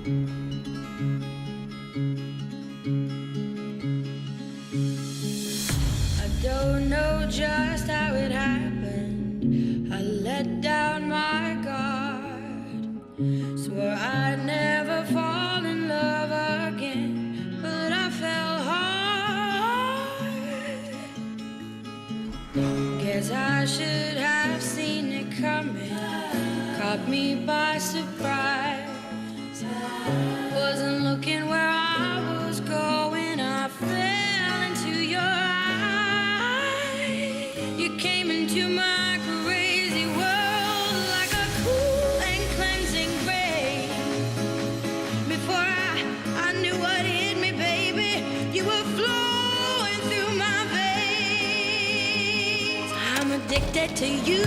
I don't know just how it happened. I let down my guard. Swore I'd never fall in love again, but I fell hard. Guess I should have seen it coming. Caught me by surprise. Wasn't looking where I was going. I fell into your eyes. You came into my crazy world like a cool and cleansing rain. Before I knew what hit me, baby, you were flowing through my veins. I'm addicted to you.